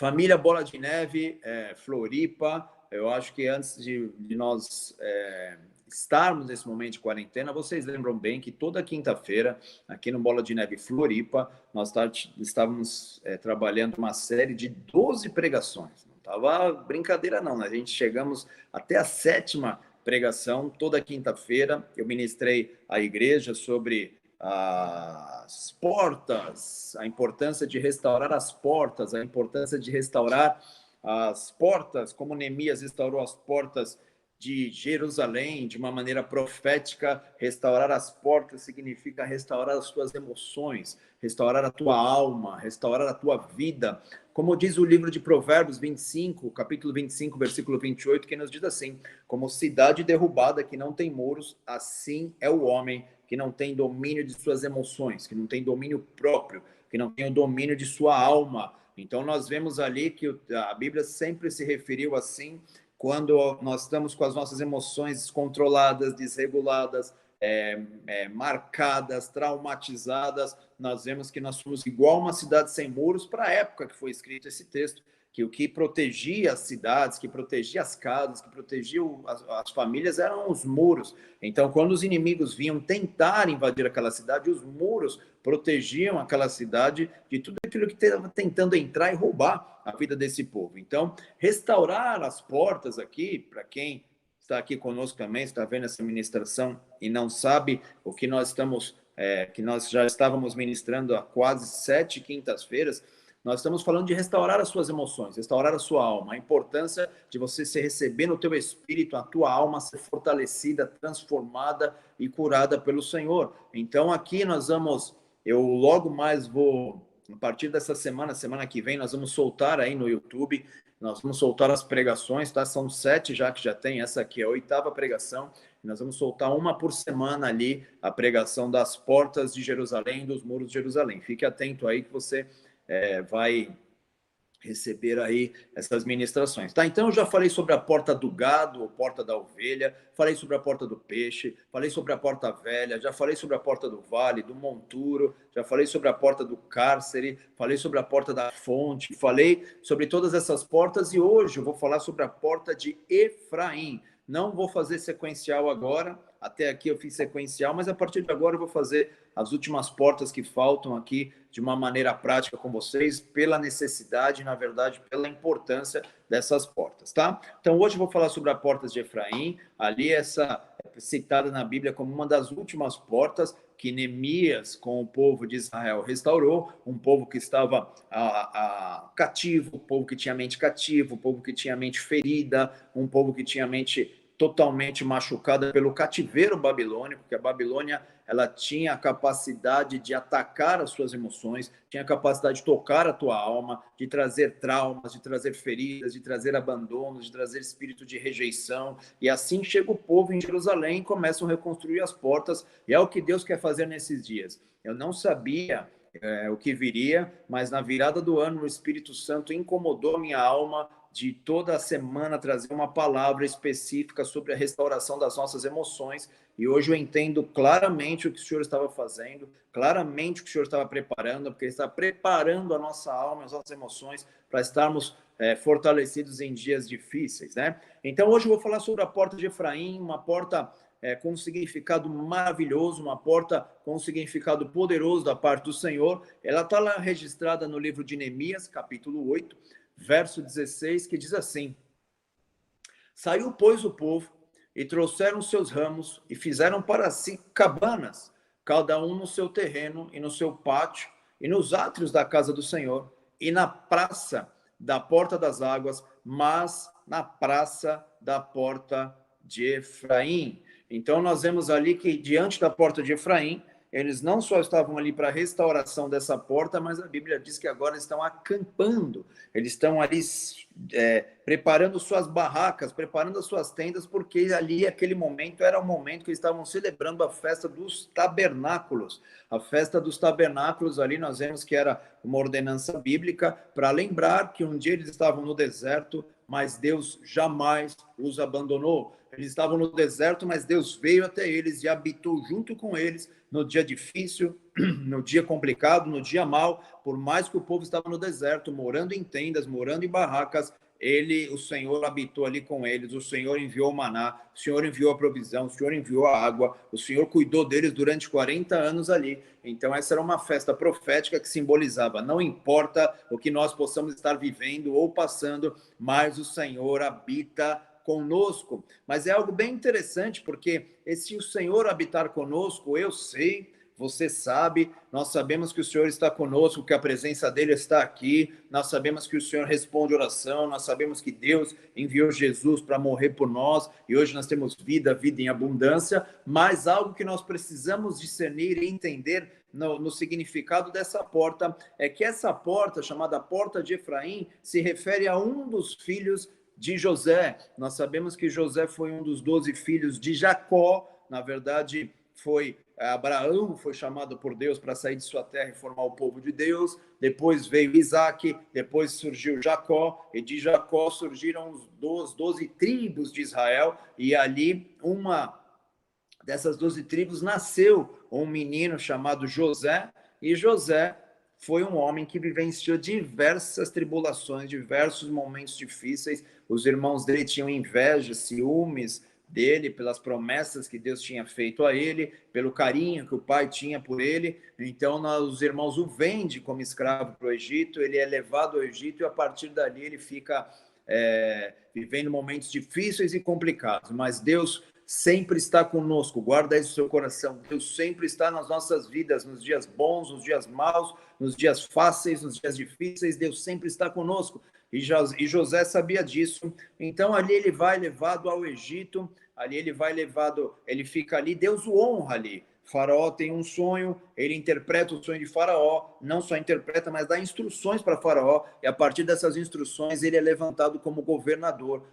Família Bola de Neve, Floripa, eu acho que antes de nós estarmos nesse momento de quarentena, vocês lembram bem que toda quinta-feira, aqui no Bola de Neve Floripa, nós estávamos trabalhando uma série de 12 pregações. Não estava brincadeira não, né? A gente chegamos até a 7ª pregação, toda quinta-feira. Eu ministrei à igreja sobre as portas, a importância de restaurar as portas, a importância de restaurar as portas, como Neemias restaurou as portas de Jerusalém de uma maneira profética. Restaurar as portas significa restaurar as tuas emoções, restaurar a tua alma, restaurar a tua vida. Como diz o livro de Provérbios 25, capítulo 25, versículo 28, que nos diz assim: como cidade derrubada que não tem muros, assim é o homem que não tem domínio de suas emoções, que não tem domínio próprio, que não tem o domínio de sua alma. Então nós vemos ali que a Bíblia sempre se referiu assim, quando nós estamos com as nossas emoções descontroladas, desreguladas, marcadas, traumatizadas, nós vemos que nós somos igual uma cidade sem muros para a época que foi escrito esse texto, que o que protegia as cidades, que protegia as casas, que protegia as famílias eram os muros. Então, quando os inimigos vinham tentar invadir aquela cidade, os muros protegiam aquela cidade de tudo aquilo que estava tentando entrar e roubar a vida desse povo. Então, restaurar as portas aqui, para quem está aqui conosco também, está vendo essa ministração e não sabe o que nós estamos, que nós já estávamos ministrando há quase 7 quintas-feiras, nós estamos falando de restaurar as suas emoções, restaurar a sua alma, a importância de você se receber no teu espírito, a tua alma ser fortalecida, transformada e curada pelo Senhor. Então aqui nós vamos, eu logo mais vou, a partir dessa semana que vem, nós vamos soltar aí no YouTube, nós vamos soltar as pregações, tá? São 7 já que já tem, essa aqui é a 8ª pregação, nós vamos soltar uma por semana ali, a pregação das portas de Jerusalém, dos muros de Jerusalém. Fique atento aí que você vai receber aí essas ministrações, tá? Então eu já falei sobre a porta do gado, a porta da ovelha, falei sobre a porta do peixe, falei sobre a porta velha, já falei sobre a porta do vale, do monturo, já falei sobre a porta do cárcere, falei sobre a porta da fonte, falei sobre todas essas portas e hoje eu vou falar sobre a porta de Efraim. Não vou fazer sequencial agora, até aqui eu fiz sequencial, mas a partir de agora eu vou fazer as últimas portas que faltam aqui de uma maneira prática com vocês, pela necessidade, na verdade, pela importância dessas portas, tá? Então, hoje eu vou falar sobre a porta de Efraim, ali essa é citada na Bíblia como uma das últimas portas que Neemias, com o povo de Israel, restaurou, um povo que estava cativo, um povo que tinha mente cativa, um povo que tinha mente ferida, um povo que tinha mente totalmente machucada pelo cativeiro babilônico, que a Babilônia ela tinha a capacidade de atacar as suas emoções, tinha a capacidade de tocar a tua alma, de trazer traumas, de trazer feridas, de trazer abandonos, de trazer espírito de rejeição. E assim chega o povo em Jerusalém e começam a reconstruir as portas, e é o que Deus quer fazer nesses dias. Eu não sabia o que viria, mas na virada do ano o Espírito Santo incomodou minha alma de toda a semana trazer uma palavra específica sobre a restauração das nossas emoções, e hoje eu entendo claramente o que o Senhor estava fazendo, claramente o que o Senhor estava preparando, porque Ele está preparando a nossa alma, as nossas emoções, para estarmos fortalecidos em dias difíceis, né? Então hoje eu vou falar sobre a porta de Efraim, uma porta com um significado maravilhoso, uma porta com um significado poderoso da parte do Senhor. Ela está lá registrada no livro de Neemias, capítulo 8, verso 16, que diz assim: saiu, pois, o povo, e trouxeram seus ramos, e fizeram para si cabanas, cada um no seu terreno, e no seu pátio, e nos átrios da casa do Senhor, e na praça da porta das águas, mas na praça da porta de Efraim. Então nós vemos ali que diante da porta de Efraim, eles não só estavam ali para a restauração dessa porta, mas a Bíblia diz que agora estão acampando, eles estão ali preparando suas barracas, preparando as suas tendas, porque ali, aquele momento, era o momento que eles estavam celebrando a festa dos tabernáculos. A festa dos tabernáculos ali, nós vemos que era uma ordenança bíblica para lembrar que um dia eles estavam no deserto, mas Deus jamais os abandonou. Eles estavam no deserto, mas Deus veio até eles e habitou junto com eles no dia difícil, no dia complicado, no dia mau. Por mais que o povo estava no deserto, morando em tendas, morando em barracas, o Senhor habitou ali com eles, o Senhor enviou o maná, o Senhor enviou a provisão, o Senhor enviou a água, o Senhor cuidou deles durante 40 anos ali. Então essa era uma festa profética que simbolizava, não importa o que nós possamos estar vivendo ou passando, mas o Senhor habita conosco. Mas é algo bem interessante, porque se o Senhor habitar conosco, eu sei, você sabe, nós sabemos que o Senhor está conosco, que a presença dele está aqui, nós sabemos que o Senhor responde oração, nós sabemos que Deus enviou Jesus para morrer por nós, e hoje nós temos vida, vida em abundância, mas algo que nós precisamos discernir e entender no significado dessa porta, é que essa porta, chamada Porta de Efraim, se refere a um dos filhos de José. Nós sabemos que José foi um dos 12 filhos de Jacó, na verdade foi Abraão, foi chamado por Deus para sair de sua terra e formar o povo de Deus, depois veio Isaac, depois surgiu Jacó, e de Jacó surgiram os 12 tribos de Israel, e ali uma dessas 12 tribos nasceu um menino chamado José, e José foi um homem que vivenciou diversas tribulações, diversos momentos difíceis. Os irmãos dele tinham inveja, ciúmes dele, pelas promessas que Deus tinha feito a ele, pelo carinho que o pai tinha por ele. Então, os irmãos o vendem como escravo para o Egito, ele é levado ao Egito e a partir dali ele fica vivendo momentos difíceis e complicados. Mas Deus sempre está conosco, guarda isso no seu coração. Deus sempre está nas nossas vidas, nos dias bons, nos dias maus, nos dias fáceis, nos dias difíceis, Deus sempre está conosco. E José sabia disso. Então ali ele vai levado ao Egito, ali ele fica ali, Deus o honra ali. Faraó tem um sonho, ele interpreta o sonho de Faraó, não só interpreta, mas dá instruções para Faraó, e a partir dessas instruções ele é levantado como governador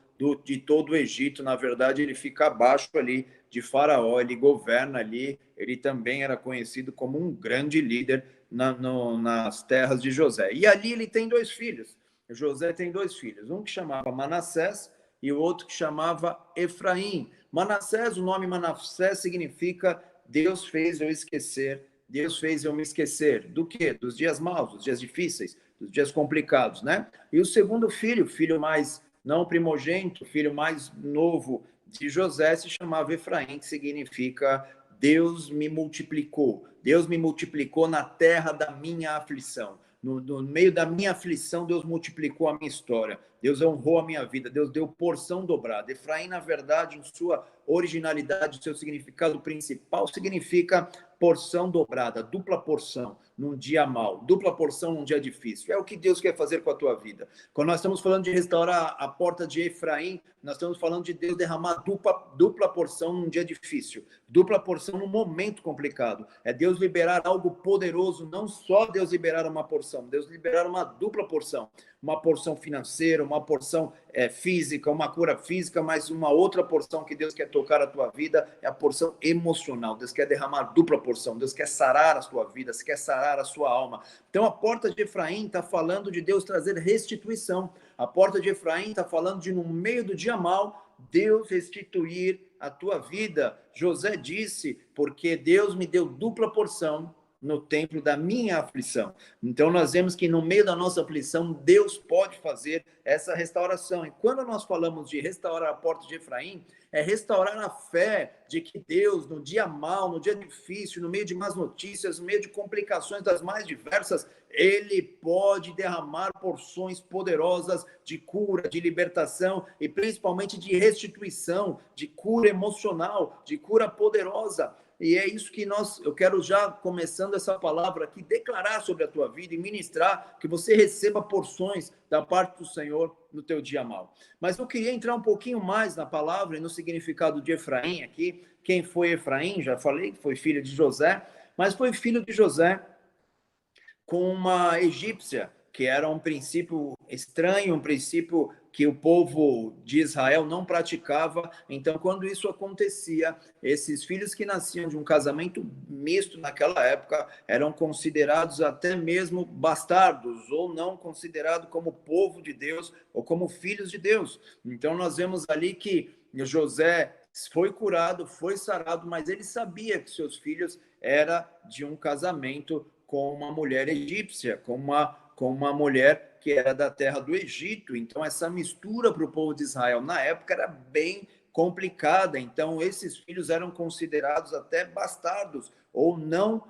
de todo o Egito. Na verdade, ele fica abaixo ali de Faraó, ele governa ali, ele também era conhecido como um grande líder nas terras de José. E ali ele tem 2 filhos. José tem 2 filhos, um que chamava Manassés e o outro que chamava Efraim. Manassés, o nome Manassés significa Deus fez eu esquecer, Deus fez eu me esquecer. Do quê? Dos dias maus, dos dias difíceis, dos dias complicados, né? E o segundo filho, filho mais, não primogênito, filho mais novo de José, se chamava Efraim, que significa Deus me multiplicou. Deus me multiplicou na terra da minha aflição. No meio da minha aflição, Deus multiplicou a minha história. Deus honrou a minha vida. Deus deu porção dobrada. Efraim, na verdade, em sua originalidade, seu significado principal, significa porção dobrada, dupla porção num dia mau, dupla porção num dia difícil. É o que Deus quer fazer com a tua vida. Quando nós estamos falando de restaurar a porta de Efraim, nós estamos falando de Deus derramar dupla porção num dia difícil, dupla porção num momento complicado. É Deus liberar algo poderoso, não só Deus liberar uma porção, Deus liberar uma dupla porção, uma porção financeira, uma porção física, uma cura física, mas uma outra porção que Deus quer tocar a tua vida é a porção emocional. Deus quer derramar dupla porção, Deus quer sarar a sua vida, quer sarar a sua alma. Então a porta de Efraim está falando de Deus trazer restituição. A porta de Efraim está falando de, no meio do dia mau, Deus restituir a tua vida. José disse, porque Deus me deu dupla porção no templo da minha aflição. Então nós vemos que no meio da nossa aflição, Deus pode fazer essa restauração. E quando nós falamos de restaurar a porta de Efraim, é restaurar a fé de que Deus, no dia mau, no dia difícil, no meio de más notícias, no meio de complicações das mais diversas, ele pode derramar porções poderosas de cura, de libertação e principalmente de restituição, de cura emocional, de cura poderosa. E é isso que eu quero já, começando essa palavra aqui, declarar sobre a tua vida e ministrar que você receba porções da parte do Senhor no teu dia mau. Mas eu queria entrar um pouquinho mais na palavra e no significado de Efraim aqui. Quem foi Efraim? Já falei que foi filho de José, mas foi filho de José com uma egípcia, que era um princípio estranho, um princípio que o povo de Israel não praticava. Então, quando isso acontecia, esses filhos que nasciam de um casamento misto naquela época eram considerados até mesmo bastardos, ou não considerados como povo de Deus, ou como filhos de Deus. Então, nós vemos ali que José foi curado, foi sarado, mas ele sabia que seus filhos eram de um casamento com uma mulher egípcia, com uma mulher que era da terra do Egito. Então, essa mistura para o povo de Israel na época era bem complicada. Então, esses filhos eram considerados até bastardos, ou não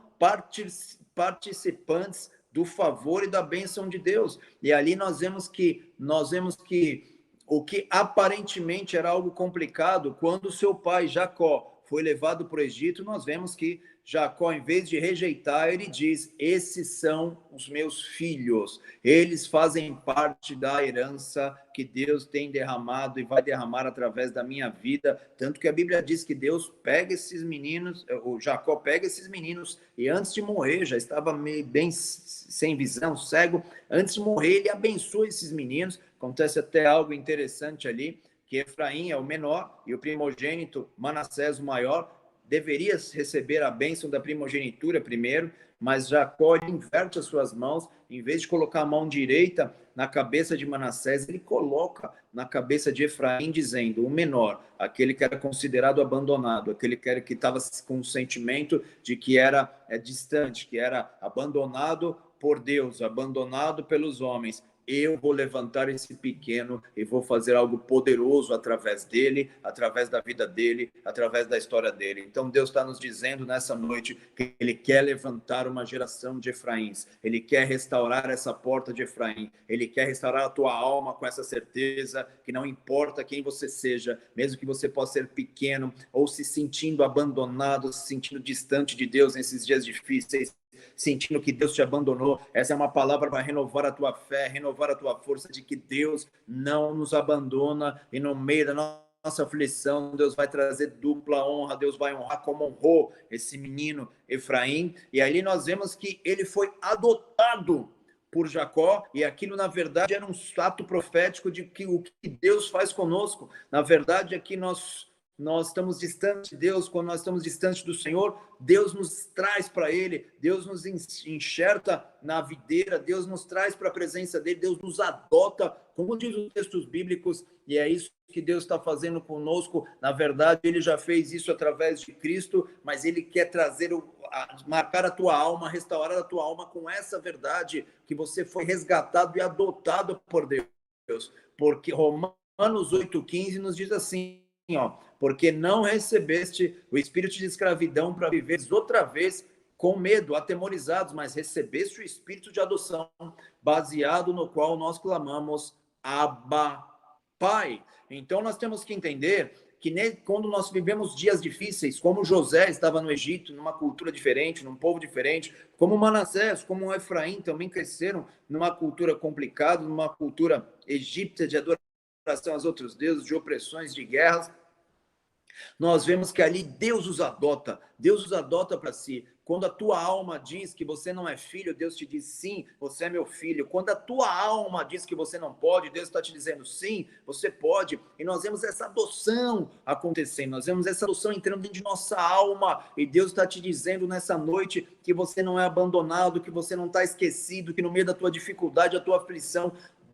participantes do favor e da bênção de Deus. E ali nós vemos que o que aparentemente era algo complicado, quando seu pai Jacó foi levado para o Egito, nós vemos que Jacó, em vez de rejeitar, ele diz: esses são os meus filhos, eles fazem parte da herança que Deus tem derramado e vai derramar através da minha vida. Tanto que a Bíblia diz que Deus pega esses meninos, o Jacó pega esses meninos, e antes de morrer, já estava meio bem sem visão, cego, antes de morrer ele abençoa esses meninos. Acontece até algo interessante ali, que Efraim é o menor e o primogênito Manassés o maior, deveria receber a bênção da primogenitura primeiro, mas Jacó inverte as suas mãos, em vez de colocar a mão direita na cabeça de Manassés, ele coloca na cabeça de Efraim, dizendo: o menor, aquele que era considerado abandonado, aquele que estava com o sentimento de que era distante, que era abandonado por Deus, abandonado pelos homens. Eu vou levantar esse pequeno e vou fazer algo poderoso através dele, através da vida dele, através da história dele. Então Deus está nos dizendo nessa noite que ele quer levantar uma geração de Efraíns, ele quer restaurar essa porta de Efraim, ele quer restaurar a tua alma com essa certeza que não importa quem você seja, mesmo que você possa ser pequeno ou se sentindo abandonado, se sentindo distante de Deus nesses dias difíceis, sentindo que Deus te abandonou, essa é uma palavra para renovar a tua fé, renovar a tua força de que Deus não nos abandona, e no meio da nossa aflição, Deus vai trazer dupla honra, Deus vai honrar como honrou esse menino Efraim. E ali nós vemos que ele foi adotado por Jacó, e aquilo na verdade era um ato profético de que o que Deus faz conosco. Na verdade é que nós estamos distantes de Deus. Quando nós estamos distantes do Senhor, Deus nos traz para Ele, Deus nos enxerta na videira, Deus nos traz para a presença dEle, Deus nos adota, como diz os textos bíblicos, e é isso que Deus está fazendo conosco. Na verdade, Ele já fez isso através de Cristo, mas Ele quer trazer, marcar a tua alma, restaurar a tua alma com essa verdade, que você foi resgatado e adotado por Deus, porque Romanos 8,15 nos diz assim, porque não recebeste o espírito de escravidão para viveres outra vez com medo, atemorizados, mas recebeste o espírito de adoção, baseado no qual nós clamamos: Abba, Pai. Então nós temos que entender que quando nós vivemos dias difíceis, como José estava no Egito, numa cultura diferente, num povo diferente, como Manassés, como Efraim também cresceram numa cultura complicada, numa cultura egípcia de adoração aos outros deuses, de opressões, de guerras, nós vemos que ali Deus os adota para si. Quando a tua alma diz que você não é filho, Deus te diz: sim, você é meu filho. Quando a tua alma diz que você não pode, Deus está te dizendo: sim, você pode. E nós vemos essa adoção acontecendo, nós vemos essa adoção entrando dentro de nossa alma, e Deus está te dizendo nessa noite que você não é abandonado, que você não está esquecido, que no meio da tua dificuldade, da tua aflição,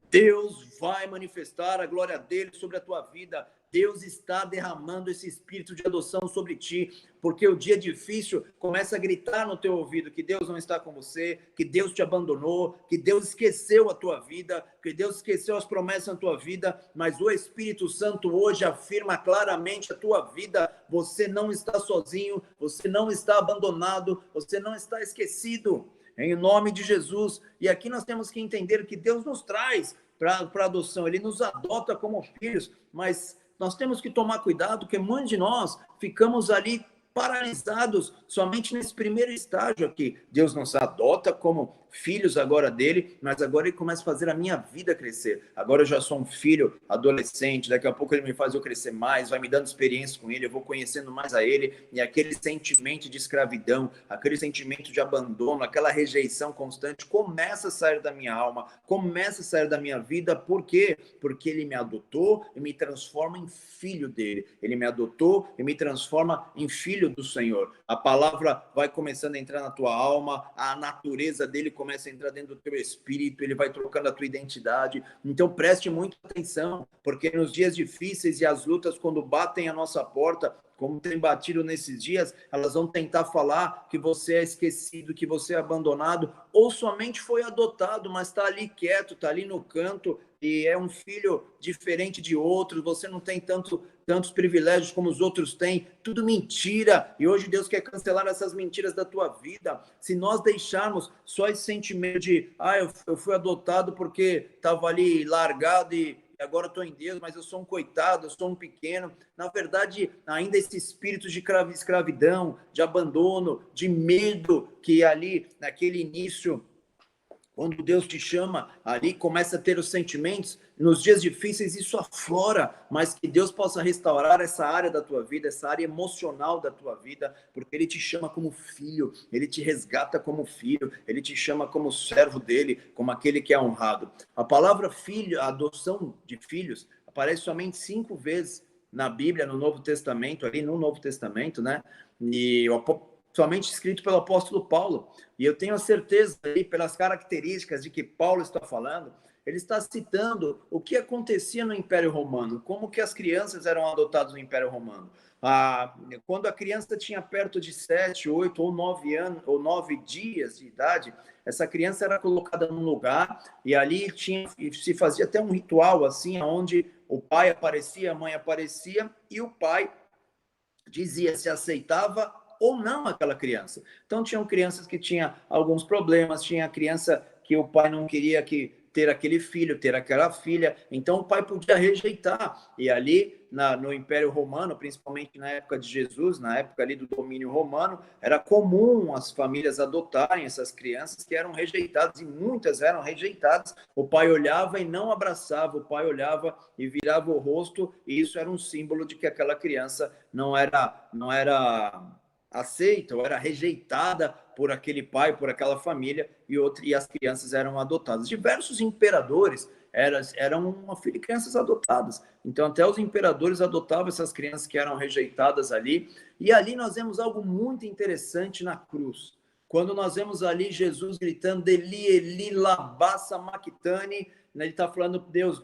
Deus vai manifestar a glória dele sobre a tua vida. Deus está derramando esse espírito de adoção sobre ti, porque o dia difícil começa a gritar no teu ouvido que Deus não está com você, que Deus te abandonou, que Deus esqueceu a tua vida, que Deus esqueceu as promessas na tua vida, mas o Espírito Santo hoje afirma claramente a tua vida: você não está sozinho, você não está abandonado, você não está esquecido, em nome de Jesus. E aqui nós temos que entender que Deus nos traz para adoção, Ele nos adota como filhos, mas nós temos que tomar cuidado, porque muitos de nós ficamos ali paralisados somente nesse primeiro estágio aqui. Deus nos adota como filhos agora dele, mas agora ele começa a fazer a minha vida crescer. Agora eu já sou um filho adolescente, daqui a pouco ele me faz eu crescer mais, vai me dando experiência com ele, eu vou conhecendo mais a ele, e aquele sentimento de escravidão, aquele sentimento de abandono, aquela rejeição constante começa a sair da minha alma, começa a sair da minha vida. Por quê? Porque ele me adotou e me transforma em filho dele. Ele me adotou e me transforma em filho do Senhor. A palavra vai começando a entrar na tua alma, a natureza dele começa a entrar dentro do teu espírito, ele vai trocando a tua identidade. Então preste muita atenção, porque nos dias difíceis e as lutas, quando batem a nossa porta, como tem batido nesses dias, elas vão tentar falar que você é esquecido, que você é abandonado, ou somente foi adotado, mas está ali quieto, está ali no canto, e é um filho diferente de outros, você não tem tantos privilégios como os outros têm, tudo mentira, e hoje Deus quer cancelar essas mentiras da tua vida. Se nós deixarmos só esse sentimento de, eu fui adotado porque estava ali largado e agora estou em Deus, mas eu sou um coitado, eu sou um pequeno. Na verdade, ainda esse espírito de escravidão, de abandono, de medo, que ali, naquele início, quando Deus te chama, ali começa a ter os sentimentos, nos dias difíceis isso aflora, mas que Deus possa restaurar essa área da tua vida, essa área emocional da tua vida, porque Ele te chama como filho, Ele te resgata como filho, Ele te chama como servo dEle, como aquele que é honrado. A palavra filho, a adoção de filhos, aparece somente 5 vezes na Bíblia, no Novo Testamento, ali no Novo Testamento, né? E somente escrito pelo apóstolo Paulo. E eu tenho a certeza, aí, pelas características de que Paulo está falando, ele está citando o que acontecia no Império Romano, como que as crianças eram adotadas no Império Romano. Quando a criança tinha perto de 7, 8 ou 9 anos, ou 9 dias de idade, essa criança era colocada num lugar e ali se fazia até um ritual assim, onde o pai aparecia, a mãe aparecia e o pai dizia se aceitava ou não aquela criança. Então, tinham crianças que tinham alguns problemas, tinha criança que o pai não queria ter aquele filho, ter aquela filha, então o pai podia rejeitar. E ali, no Império Romano, principalmente na época de Jesus, na época ali do domínio romano, era comum as famílias adotarem essas crianças que eram rejeitadas, e muitas eram rejeitadas. O pai olhava e não abraçava, o pai olhava e virava o rosto, e isso era um símbolo de que aquela criança não era aceita ou era rejeitada por aquele pai, por aquela família, e as crianças eram adotadas. Diversos imperadores eram crianças adotadas. Então, até os imperadores adotavam essas crianças que eram rejeitadas ali. E ali nós vemos algo muito interessante na cruz. Quando nós vemos ali Jesus gritando, Eli, Eli, lama sabachthani, ele está falando, Deus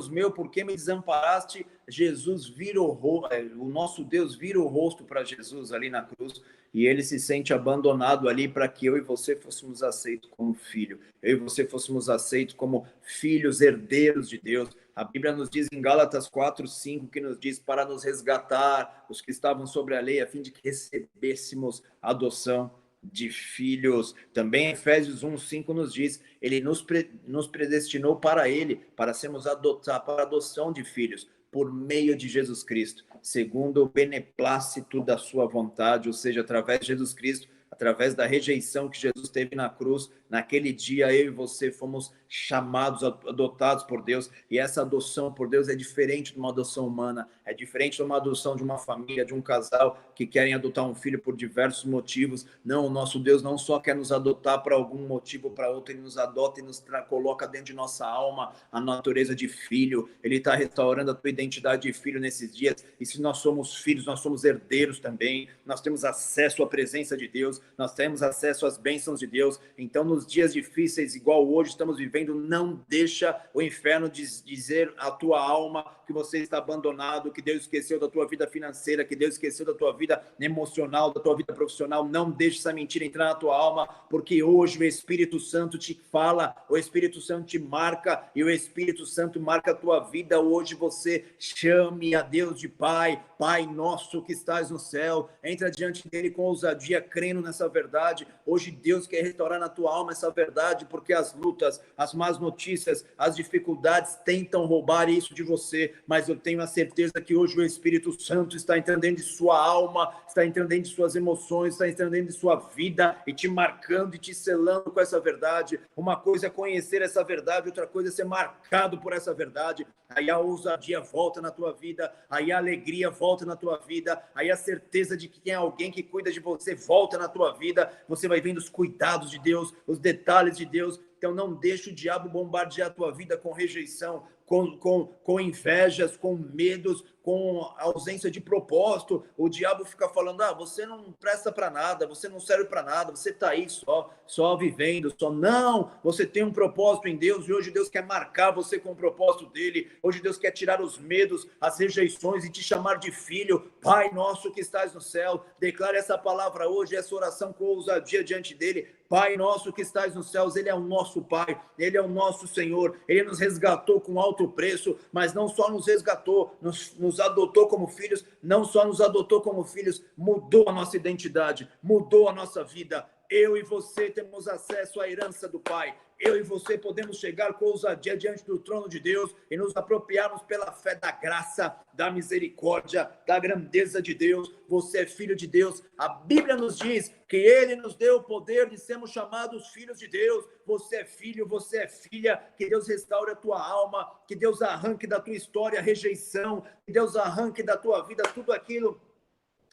meu, por que me desamparaste? Jesus vira o nosso Deus vira o rosto para Jesus ali na cruz, e ele se sente abandonado ali para que eu e você fôssemos aceitos como filho, eu e você fôssemos aceitos como filhos herdeiros de Deus. A Bíblia nos diz em Gálatas 4:5, que nos diz para nos resgatar os que estavam sobre a lei, a fim de que recebêssemos adoção de filhos. Também Efésios 1:5 nos diz, ele nos predestinou para ele, para sermos adotados, para a adoção de filhos, por meio de Jesus Cristo, segundo o beneplácito da sua vontade, ou seja, através de Jesus Cristo, através da rejeição que Jesus teve na cruz, naquele dia eu e você fomos chamados, adotados por Deus, e essa adoção por Deus é diferente de uma adoção humana, é diferente de uma adoção de uma família, de um casal que querem adotar um filho por diversos motivos. Não, o nosso Deus não só quer nos adotar para algum motivo ou para outro, ele nos adota e nos coloca dentro de nossa alma a natureza de filho, ele está restaurando a tua identidade de filho nesses dias, e se nós somos filhos, nós somos herdeiros também, nós temos acesso à presença de Deus, nós temos acesso às bênçãos de Deus. Então, nos dias difíceis, igual hoje estamos vivendo, não deixa o inferno dizer à tua alma que você está abandonado, que Deus esqueceu da tua vida financeira, que Deus esqueceu da tua vida emocional, da tua vida profissional. Não deixe essa mentira entrar na tua alma, porque hoje o Espírito Santo te fala, o Espírito Santo te marca, e o Espírito Santo marca a tua vida. Hoje você chame a Deus de Pai, Pai nosso que estás no céu, entra diante dele com ousadia, crendo nessa verdade. Hoje Deus quer restaurar na tua alma essa verdade, porque as lutas, as más notícias, as dificuldades tentam roubar isso de você, mas eu tenho a certeza que hoje o Espírito Santo está entrando dentro de sua alma, está entrando dentro de suas emoções, está entrando dentro de sua vida e te marcando e te selando com essa verdade. Uma coisa é conhecer essa verdade, outra coisa é ser marcado por essa verdade. Aí a ousadia volta na tua vida, aí a alegria volta na tua vida, aí a certeza de que tem alguém que cuida de você volta na tua vida, você vai vendo os cuidados de Deus, os detalhes de Deus. Então não deixe o diabo bombardear a tua vida com rejeição, com invejas, com medos, com ausência de propósito. O diabo fica falando, você não presta para nada, você não serve para nada, você está aí só vivendo, só. Não, você tem um propósito em Deus, e hoje Deus quer marcar você com o propósito dele. Hoje Deus quer tirar os medos, as rejeições e te chamar de filho. Pai nosso que estás no céu, declare essa palavra hoje, essa oração com ousadia diante dele. Pai nosso que estás nos céus, ele é o nosso Pai, ele é o nosso Senhor, ele nos resgatou com alto preço, mas não só nos resgatou, nos adotou como filhos, não só nos adotou como filhos, mudou a nossa identidade, mudou a nossa vida. Eu e você temos acesso à herança do Pai. Eu e você podemos chegar com ousadia diante do trono de Deus e nos apropriarmos pela fé da graça, da misericórdia, da grandeza de Deus. Você é filho de Deus. A Bíblia nos diz que Ele nos deu o poder de sermos chamados filhos de Deus. Você é filho, você é filha. Que Deus restaure a tua alma, que Deus arranque da tua história a rejeição, que Deus arranque da tua vida tudo aquilo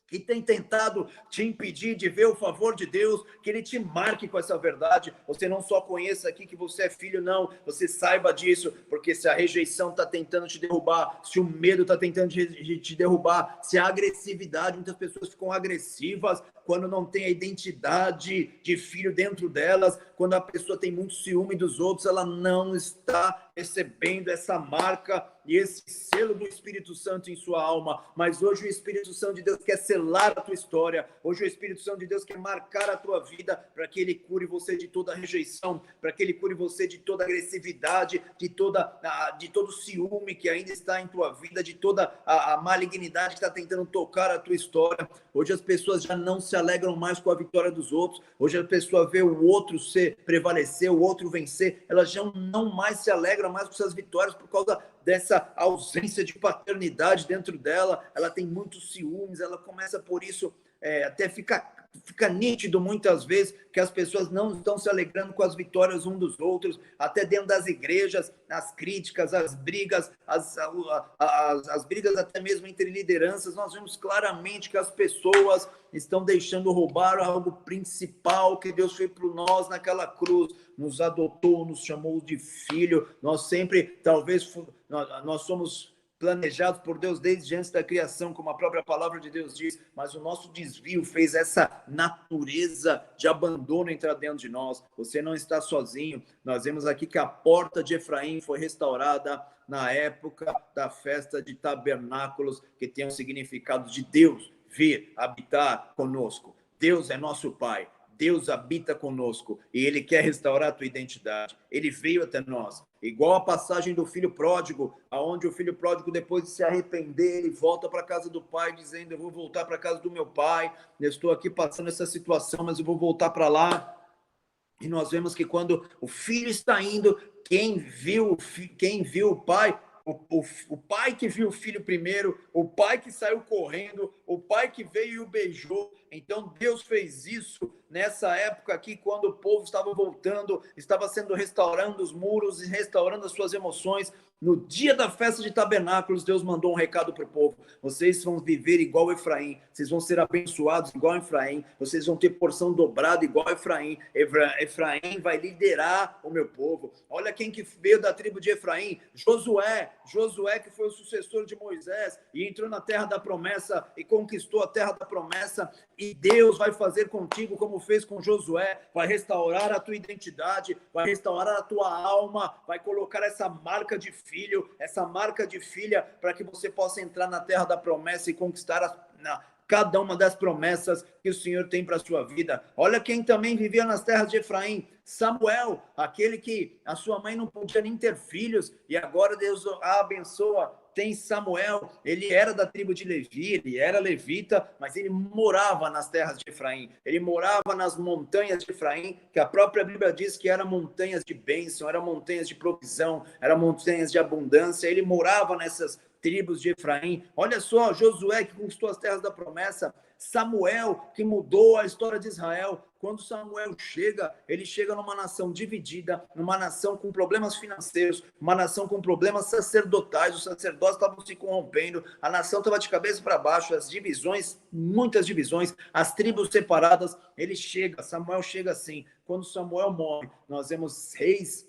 que tem tentado te impedir de ver o favor de Deus, que ele te marque com essa verdade. Você não só conheça aqui que você é filho, não. Você saiba disso, porque se a rejeição está tentando te derrubar, se o medo está tentando te derrubar, se a agressividade, muitas pessoas ficam agressivas quando não tem a identidade de filho dentro delas, quando a pessoa tem muito ciúme dos outros, ela não está recebendo essa marca e esse selo do Espírito Santo em sua alma. Mas hoje o Espírito Santo de Deus quer selar a tua história, hoje o Espírito Santo de Deus quer marcar a tua vida, para que ele cure você de toda rejeição, para que ele cure você de toda agressividade, de todo ciúme que ainda está em tua vida, de toda a malignidade que está tentando tocar a tua história. Hoje as pessoas já não se alegram mais com a vitória dos outros, hoje a pessoa vê o outro prevalecer, o outro vencer, elas já não mais se alegram mais com suas vitórias por causa dessa ausência de paternidade dentro dela. Ela tem muitos ciúmes, ela começa por isso, até fica nítido muitas vezes que as pessoas não estão se alegrando com as vitórias um dos outros, até dentro das igrejas, as críticas, as brigas, as brigas até mesmo entre lideranças. Nós vemos claramente que as pessoas estão deixando roubar algo principal que Deus fez por nós naquela cruz, nos adotou, nos chamou de filho. Nós sempre, talvez, nós somos planejados por Deus desde antes da criação, como a própria palavra de Deus diz, mas o nosso desvio fez essa natureza de abandono entrar dentro de nós. Você não está sozinho. Nós vemos aqui que a porta de Efraim foi restaurada na época da festa de tabernáculos, que tem o significado de Deus vir habitar conosco. Deus é nosso Pai. Deus habita conosco e Ele quer restaurar a tua identidade. Ele veio até nós. Igual a passagem do filho pródigo, aonde o filho pródigo, depois de se arrepender, ele volta para a casa do pai, dizendo: eu vou voltar para a casa do meu pai, eu estou aqui passando essa situação, mas eu vou voltar para lá. E nós vemos que quando o filho está indo, quem viu o pai... O pai que viu o filho primeiro, o pai que saiu correndo, o pai que veio e o beijou. Então Deus fez isso nessa época aqui, quando o povo estava voltando, estava sendo restaurando os muros e restaurando as suas emoções. No dia da festa de tabernáculos, Deus mandou um recado para o povo: vocês vão viver igual Efraim, vocês vão ser abençoados igual Efraim, vocês vão ter porção dobrada igual Efraim. Efraim vai liderar o meu povo. Olha quem que veio da tribo de Efraim: Josué, que foi o sucessor de Moisés e entrou na terra da promessa e conquistou a terra da promessa. E Deus vai fazer contigo como fez com Josué, vai restaurar a tua identidade, vai restaurar a tua alma, vai colocar essa marca de filho, essa marca de filha, para que você possa entrar na terra da promessa e conquistar cada uma das promessas que o Senhor tem para a sua vida. Olha quem também vivia nas terras de Efraim: Samuel, aquele que a sua mãe não podia nem ter filhos, e agora Deus a abençoa tem Samuel, ele era da tribo de Levi, ele era levita, mas ele morava nas terras de Efraim, ele morava nas montanhas de Efraim, que a própria Bíblia diz que eram montanhas de bênção, eram montanhas de provisão, eram montanhas de abundância, ele morava nessas tribos de Efraim. Olha só, Josué que conquistou as terras da promessa, Samuel que mudou a história de Israel. Quando Samuel chega, ele chega numa nação dividida, numa nação com problemas financeiros, uma nação com problemas sacerdotais, os sacerdotes estavam se corrompendo, a nação estava de cabeça para baixo, as divisões, muitas divisões, as tribos separadas. Ele chega, Samuel chega assim. Quando Samuel morre, nós vemos reis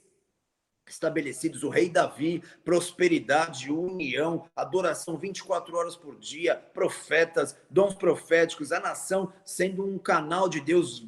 estabelecidos, o rei Davi, prosperidade, união, adoração 24 horas por dia, profetas, dons proféticos, a nação sendo um canal de Deus.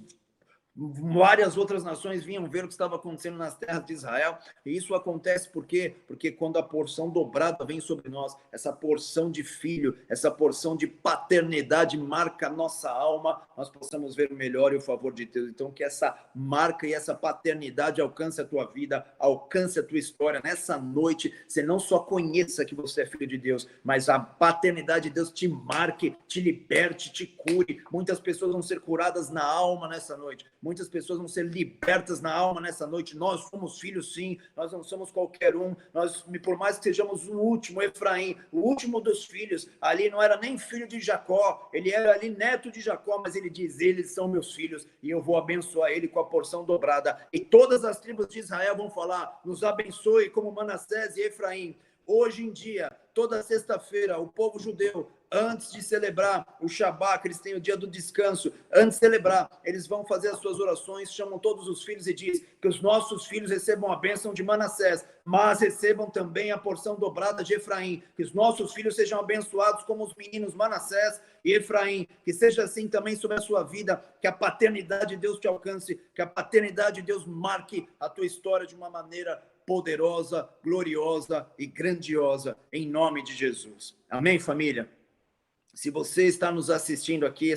Várias outras nações vinham ver o que estava acontecendo nas terras de Israel, e isso acontece por quê? Porque quando a porção dobrada vem sobre nós, essa porção de filho, essa porção de paternidade marca a nossa alma, nós possamos ver o melhor e o favor de Deus. Então que essa marca e essa paternidade alcance a tua vida, alcance a tua história. Nessa noite, você não só conheça que você é filho de Deus, mas a paternidade de Deus te marque, te liberte, te cure. Muitas pessoas vão ser curadas na alma nessa noite. Muitas pessoas vão ser libertas na alma nessa noite. Nós somos filhos, sim. Nós não somos qualquer um. Nós, por mais que sejamos o último Efraim, o último dos filhos, ali não era nem filho de Jacó. Ele era ali neto de Jacó, mas ele diz, eles são meus filhos e eu vou abençoar ele com a porção dobrada. E todas as tribos de Israel vão falar, nos abençoe como Manassés e Efraim. Hoje em dia, toda sexta-feira, o povo judeu, antes de celebrar o Shabat, eles têm o dia do descanso, antes de celebrar, eles vão fazer as suas orações, chamam todos os filhos e diz que os nossos filhos recebam a bênção de Manassés, mas recebam também a porção dobrada de Efraim, que os nossos filhos sejam abençoados como os meninos Manassés e Efraim, que seja assim também sobre a sua vida, que a paternidade de Deus te alcance, que a paternidade de Deus marque a tua história de uma maneira poderosa, gloriosa e grandiosa, em nome de Jesus. Amém, família? Se você está nos assistindo aqui,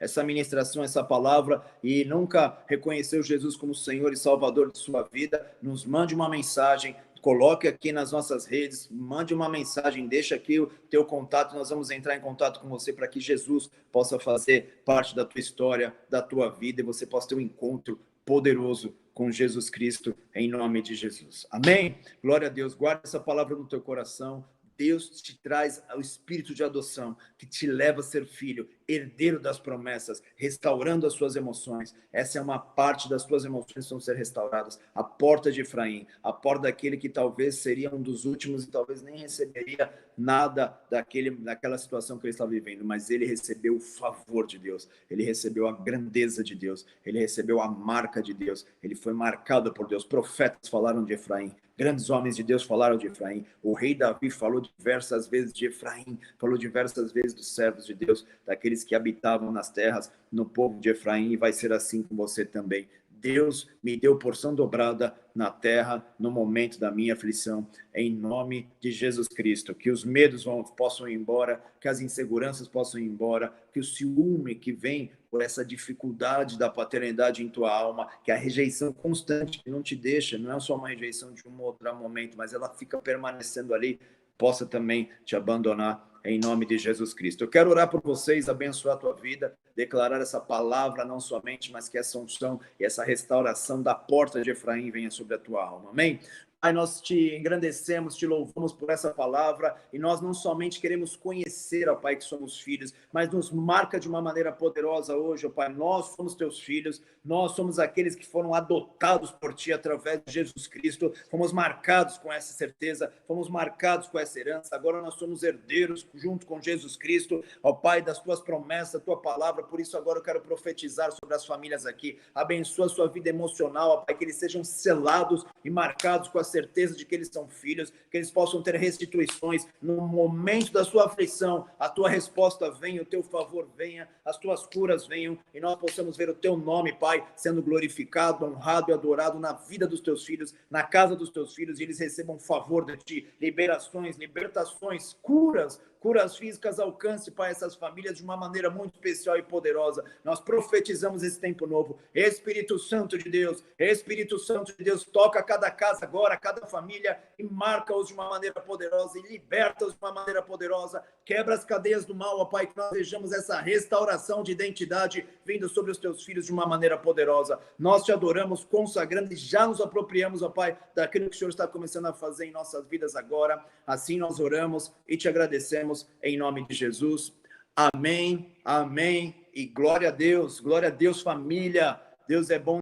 essa ministração, essa palavra, e nunca reconheceu Jesus como Senhor e Salvador de sua vida, nos mande uma mensagem, coloque aqui nas nossas redes, mande uma mensagem, deixa aqui o teu contato, nós vamos entrar em contato com você para que Jesus possa fazer parte da tua história, da tua vida, e você possa ter um encontro poderoso com Jesus Cristo, em nome de Jesus. Amém? Glória a Deus. Guarda essa palavra no teu coração. Deus te traz o espírito de adoção, que te leva a ser filho, herdeiro das promessas, restaurando as suas emoções. Essa é uma parte das tuas emoções que vão ser restauradas. A porta de Efraim, a porta daquele que talvez seria um dos últimos e talvez nem receberia nada daquela situação que ele estava vivendo, mas ele recebeu o favor de Deus, ele recebeu a grandeza de Deus, ele recebeu a marca de Deus, ele foi marcado por Deus. Profetas falaram de Efraim, grandes homens de Deus falaram de Efraim, o rei Davi falou diversas vezes de Efraim, falou diversas vezes dos servos de Deus, daqueles que habitavam nas terras, no povo de Efraim, e vai ser assim com você também. Deus me deu porção dobrada na terra no momento da minha aflição, em nome de Jesus Cristo. Que os medos possam ir embora, que as inseguranças possam ir embora, que o ciúme que vem por essa dificuldade da paternidade em tua alma, que a rejeição constante que não te deixa, não é só uma rejeição de um outro momento, mas ela fica permanecendo ali, possa também te abandonar em nome de Jesus Cristo. Eu quero orar por vocês, abençoar a tua vida, declarar essa palavra não somente, mas que essa unção e essa restauração da porta de Efraim venha sobre a tua alma. Amém? Pai, nós te engrandecemos, te louvamos por essa palavra, e nós não somente queremos conhecer, ó Pai, que somos filhos, mas nos marca de uma maneira poderosa hoje, ó Pai, nós somos teus filhos, nós somos aqueles que foram adotados por ti através de Jesus Cristo, fomos marcados com essa certeza, fomos marcados com essa herança, agora nós somos herdeiros junto com Jesus Cristo, ó Pai, das tuas promessas, da tua palavra. Por isso agora eu quero profetizar sobre as famílias aqui, abençoa a sua vida emocional, ó Pai, que eles sejam selados e marcados com a certeza de que eles são filhos, que eles possam ter restituições no momento da sua aflição, a tua resposta venha, o teu favor venha, as tuas curas venham, e nós possamos ver o teu nome, Pai, sendo glorificado, honrado e adorado na vida dos teus filhos, na casa dos teus filhos, e eles recebam favor de ti, liberações, libertações, curas físicas, alcance, Pai, essas famílias de uma maneira muito especial e poderosa. Nós profetizamos esse tempo novo. Espírito Santo de Deus, toca cada casa agora, cada família e marca-os de uma maneira poderosa e liberta-os de uma maneira poderosa. Quebra as cadeias do mal, ó Pai, que nós vejamos essa restauração de identidade vindo sobre os teus filhos de uma maneira poderosa. Nós te adoramos, consagrando e já nos apropriamos, ó Pai, daquilo que o Senhor está começando a fazer em nossas vidas agora. Assim nós oramos e te agradecemos em nome de Jesus. Amém, amém e glória a Deus, família. Deus é bom.